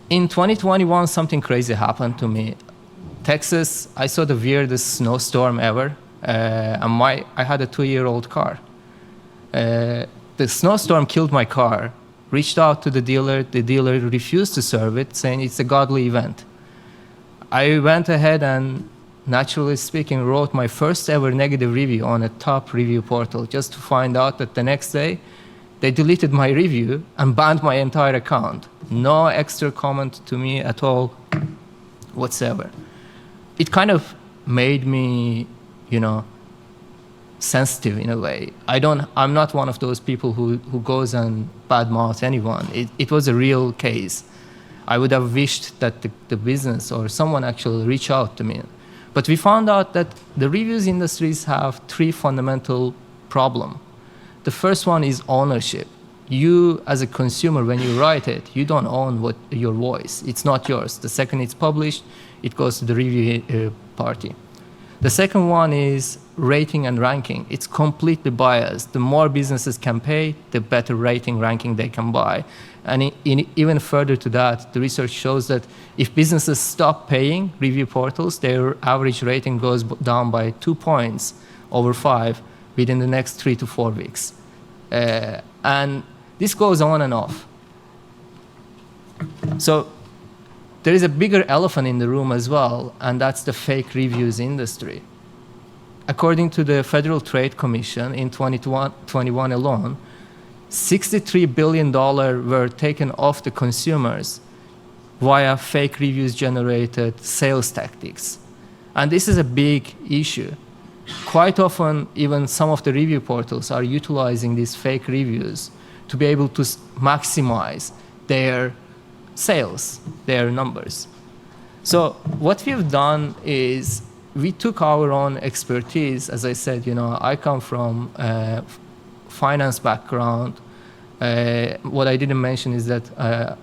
In 2021, something crazy happened to me. Texas, I saw the weirdest snowstorm ever. And I had a 2-year-old car. The snowstorm killed my car. Reached out to the dealer refused to serve it, saying it's a godly event. I went ahead and, naturally speaking, wrote my first ever negative review on a top review portal, just to find out that the next day they deleted my review and banned my entire account. No extra comment to me at all whatsoever. It kind of made me, sensitive in a way. I'm not one of those people who goes and badmouth anyone. It was a real case. I would have wished that the business or someone actually reach out to me. But we found out that the reviews industries have 3 fundamental problems. The first one is ownership. You, as a consumer, when you write it, you don't own your voice. It's not yours. The second it's published, it goes to the review party. The second one is rating and ranking. It's completely biased. The more businesses can pay, the better rating ranking they can buy. And even further to that, the research shows that if businesses stop paying review portals, their average rating goes down by 2 points over 5 within the next 3 to 4 weeks. And this goes on and off. So there is a bigger elephant in the room as well, and that's the fake reviews industry. According to the Federal Trade Commission, in 2021 alone, $63 billion were taken off the consumers via fake reviews-generated sales tactics. And this is a big issue. Quite often, even some of the review portals are utilizing these fake reviews to be able to maximize their sales, their numbers. So what we've done is we took our own expertise. As I said, I come from a finance background. What I didn't mention is that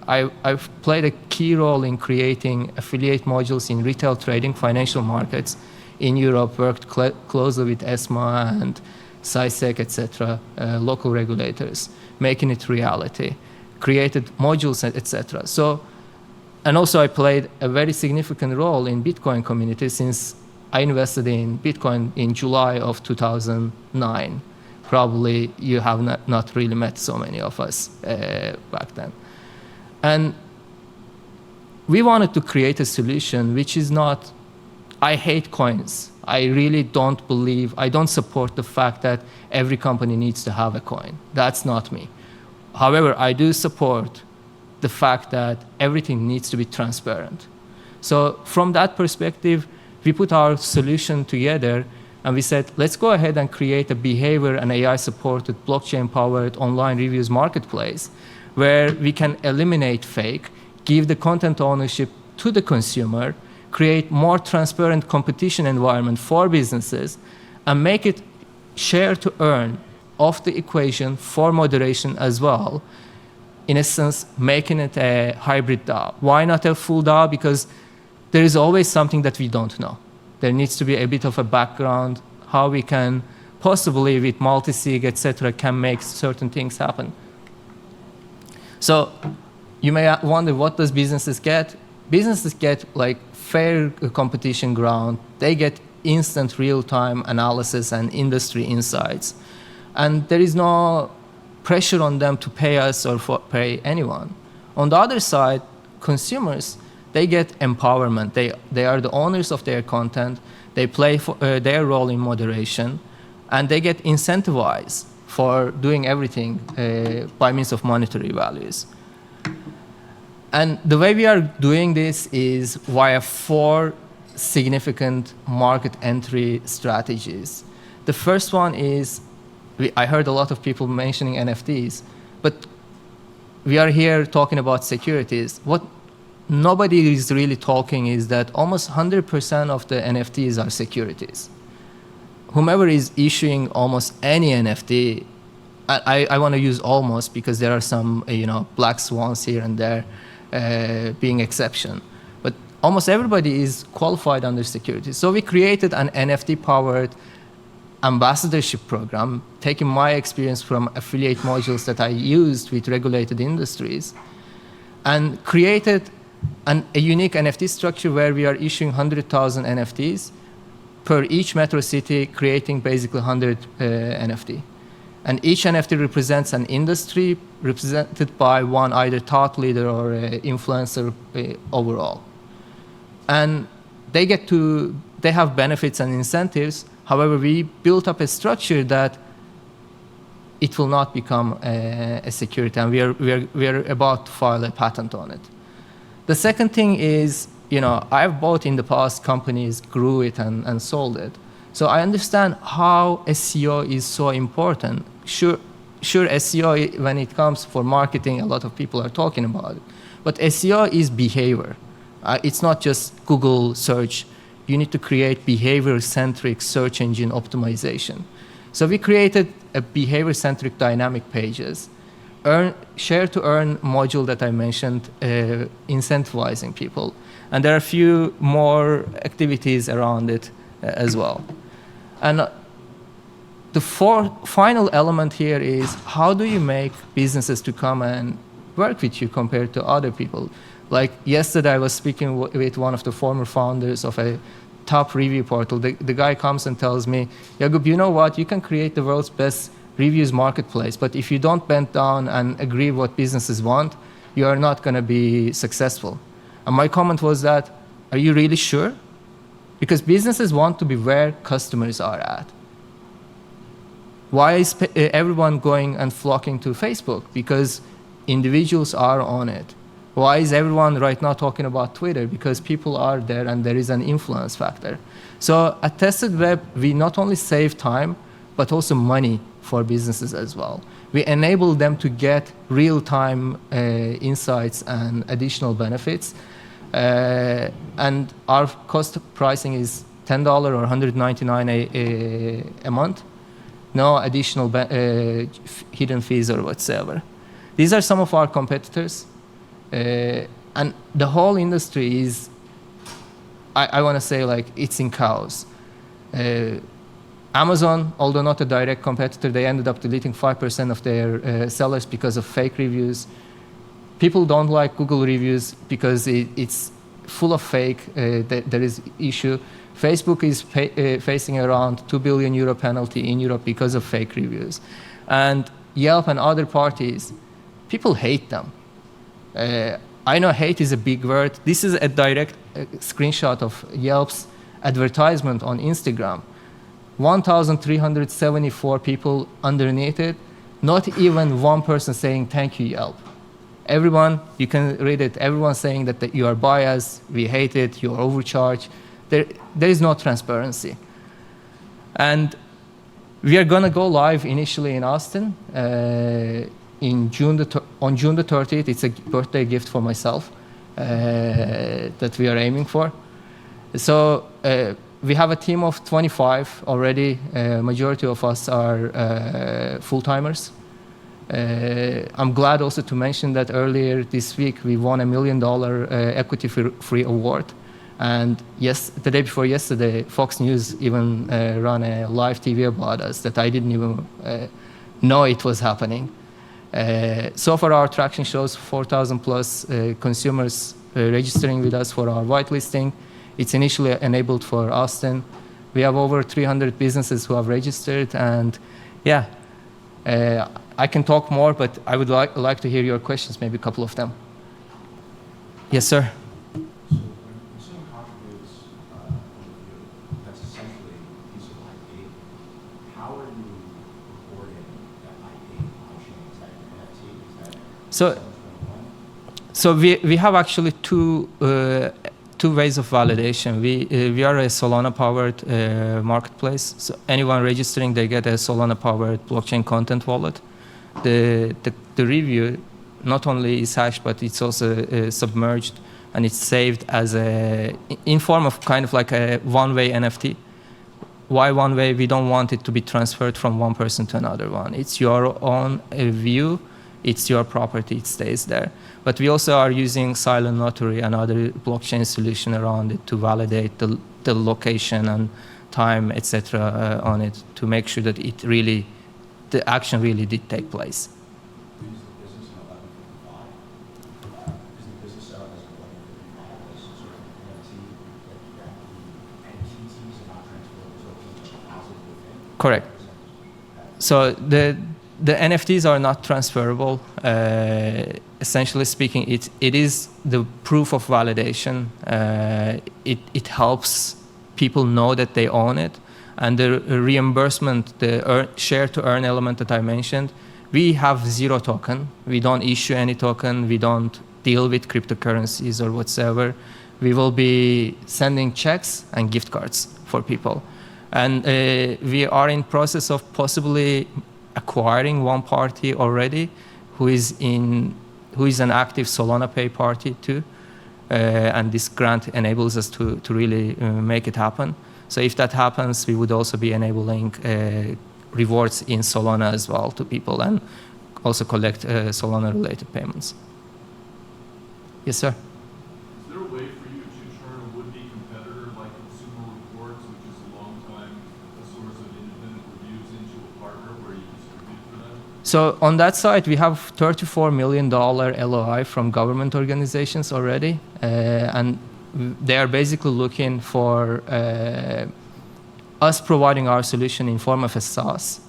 I've played a key role in creating affiliate modules in retail trading, financial markets in Europe, worked closely with ESMA and SISEC, etc., local regulators, making it reality, created modules, etc. So, and also I played a very significant role in Bitcoin community since I invested in Bitcoin in July of 2009. Probably you have not really met so many of us back then. And we wanted to create a solution which is not, I hate coins. I really I don't support the fact that every company needs to have a coin. That's not me. However, I do support the fact that everything needs to be transparent. So from that perspective, we put our solution together and we said, let's go ahead and create a behavior and AI-supported, blockchain-powered online reviews marketplace where we can eliminate fake, give the content ownership to the consumer, create more transparent competition environment for businesses, and make it share to earn off the equation for moderation as well. In essence, making it a hybrid DAO. Why not a full DAO? Because there is always something that we don't know. There needs to be a bit of a background, how we can possibly with multi-sig, etc., can make certain things happen. So you may wonder, what does businesses get? Businesses get like fair competition ground. They get instant real-time analysis and industry insights. And there is no pressure on them to pay us or pay anyone. On the other side, consumers, they get empowerment. They are the owners of their content. They play their role in moderation, and they get incentivized for doing everything by means of monetary values. And the way we are doing this is via 4 significant market entry strategies. The first one is, I heard a lot of people mentioning NFTs, but we are here talking about securities. What nobody is really talking is that almost 100% of the NFTs are securities. Whomever is issuing almost any NFT, I want to use almost because there are some black swans here and there being exception. But almost everybody is qualified under securities. So we created an NFT-powered ambassadorship program, taking my experience from affiliate modules that I used with regulated industries, and created and a unique NFT structure where we are issuing 100,000 NFTs per each metro city, creating basically 100 NFT. And each NFT represents an industry represented by one either thought leader or influencer overall. And they have benefits and incentives. However, we built up a structure that it will not become a security, and we are about to file a patent on it. The second thing is, I've bought in the past companies, grew it and sold it. So I understand how SEO is so important. Sure, SEO, when it comes for marketing, a lot of people are talking about it. But SEO is behavior. It's not just Google search. You need to create behavior-centric search engine optimization. So we created a behavior-centric dynamic pages, share to earn module that I mentioned, incentivizing people. And there are a few more activities around it as well. And the final element here is, how do you make businesses to come and work with you compared to other people? Like yesterday, I was speaking with one of the former founders of a top review portal. The guy comes and tells me, Jakub, you know what? You can create the world's best reviews marketplace, but if you don't bend down and agree what businesses want, you are not going to be successful. And my comment was that, are you really sure? Because businesses want to be where customers are at. Why is everyone going and flocking to Facebook? Because individuals are on it. Why is everyone right now talking about Twitter? Because people are there and there is an influence factor. So at TestedWeb, we not only save time, but also money for businesses as well. We enable them to get real-time insights and additional benefits. And our cost pricing is $10 or $199 a month. No additional hidden fees or whatsoever. These are some of our competitors. And the whole industry is, I want to say, like, it's in chaos. Amazon, although not a direct competitor, they ended up deleting 5% of their sellers because of fake reviews. People don't like Google reviews because it's full of fake. There is issue. Facebook is facing around €2 billion penalty in Europe because of fake reviews. And Yelp and other parties, people hate them. I know hate is a big word. This is a direct screenshot of Yelp's advertisement on Instagram. 1,374 people underneath it, not even one person saying, thank you, Yelp. Everyone, you can read it, everyone saying that you are biased, we hate it, you're overcharged. There is no transparency. And we are going to go live initially in Austin on June the 30th. It's a birthday gift for myself that we are aiming for. So we have a team of 25 already. Majority of us are full-timers. I'm glad also to mention that earlier this week we won $1 million equity-free award. And the day before yesterday, Fox News even ran a live TV about us that I didn't even know it was happening. So far, our traction shows 4,000 plus consumers registering with us for our whitelisting. It's initially enabled for Austin. We have over 300 businesses who have registered, and yeah, I can talk more, but I would like to hear your questions, maybe a couple of them. Yes, sir. So when someone contributes a review, that's essentially a piece of IP. How are you recording that IP on-chain? Is that an NFT? Is that So we have actually two ways of validation. We are a Solana-powered marketplace. So anyone registering, they get a Solana-powered blockchain content wallet. The review not only is hashed, but it's also submerged, and it's saved as in form of kind of like a one-way NFT. Why one way? We don't want it to be transferred from one person to another one. It's your own view. It's your property. It stays there. But we also are using silent notary and other blockchain solution around it to validate the location and time, etc., on it to make sure that the action really did take place. Is the business in 1155? Is the business set up as 1155? Correct. So the NFTs are not transferable. Essentially speaking, it is the proof of validation. It helps people know that they own it. And the reimbursement, the share to earn element that I mentioned, we have 0 token. We don't issue any token. We don't deal with cryptocurrencies or whatsoever. We will be sending checks and gift cards for people. And we are in process of possibly acquiring one party already who is an active Solana Pay party too. And this grant enables us to really make it happen. So if that happens, we would also be enabling rewards in Solana as well to people and also collect Solana-related payments. Yes, sir? Is there a way for you to turn a would-be competitor like Consumer Reports, which is a long time a source of independent reviews, into a partner where you distribute for them? So on that side, we have $34 million LOI from government organizations already. And they are basically looking for us providing our solution in form of a SaaS,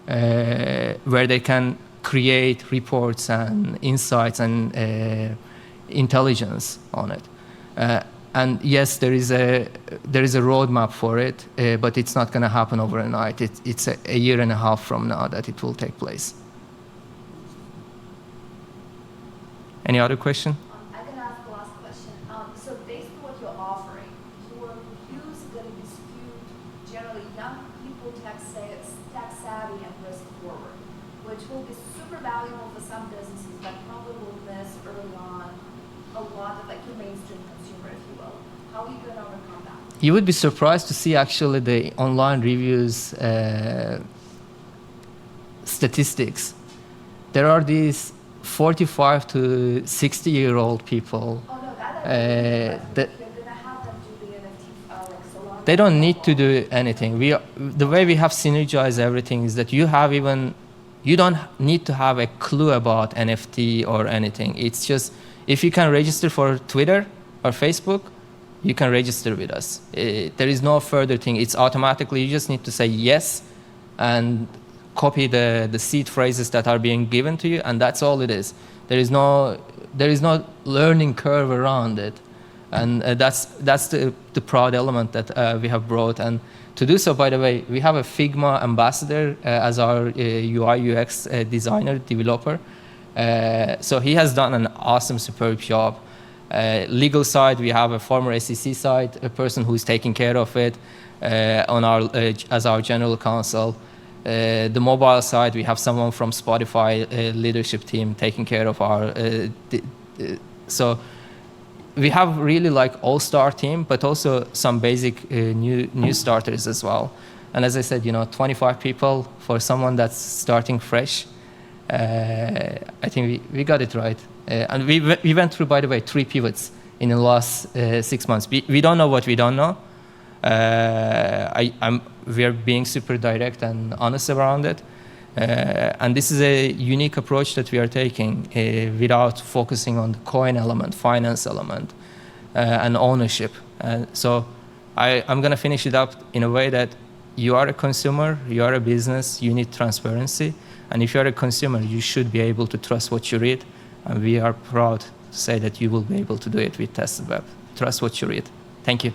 where they can create reports and insights and intelligence on it. And yes, there is a roadmap for it, but it's not going to happen overnight. It's a year and a half from now that it will take place. Any other question? I can ask the last question. So based on what you're offering, your reviews are going to be skewed generally young people, tech savvy, and risk forward, which will be super valuable for some businesses that probably will miss early on a lot of like your mainstream consumer, if you will. How are you going to overcome that? You would be surprised to see actually the online reviews statistics. There are these 45 to 60-year-old people. Oh no, that that you're going to have them do the NFT, like Solana. they don't need to do anything. The way we have synergized everything is that you don't need to have a clue about NFT or anything. It's just, if you can register for Twitter or Facebook, you can register with us. There is no further thing. It's automatically, you just need to say yes and copy the seed phrases that are being given to you, and that's all it is. There is no learning curve around it, and that's the proud element that we have brought. And to do so, by the way, we have a Figma ambassador as our UI UX designer developer. So he has done an awesome, superb job. Legal side, we have a former SEC side, a person who's taking care of it as our general counsel. The mobile side, we have someone from Spotify leadership team taking care of our. So we have really like all-star team, but also some basic new starters as well. And as I said, 25 people for someone that's starting fresh. I think we got it right. And we went through, by the way, 3 pivots in the last 6 months. We don't know what we don't know. We are being super direct and honest around it. And this is a unique approach that we are taking without focusing on the coin element, finance element, and ownership. So I'm going to finish it up in a way that you are a consumer, you are a business, you need transparency. And if you're a consumer, you should be able to trust what you read. And we are proud to say that you will be able to do it with TestedWeb. Trust what you read. Thank you.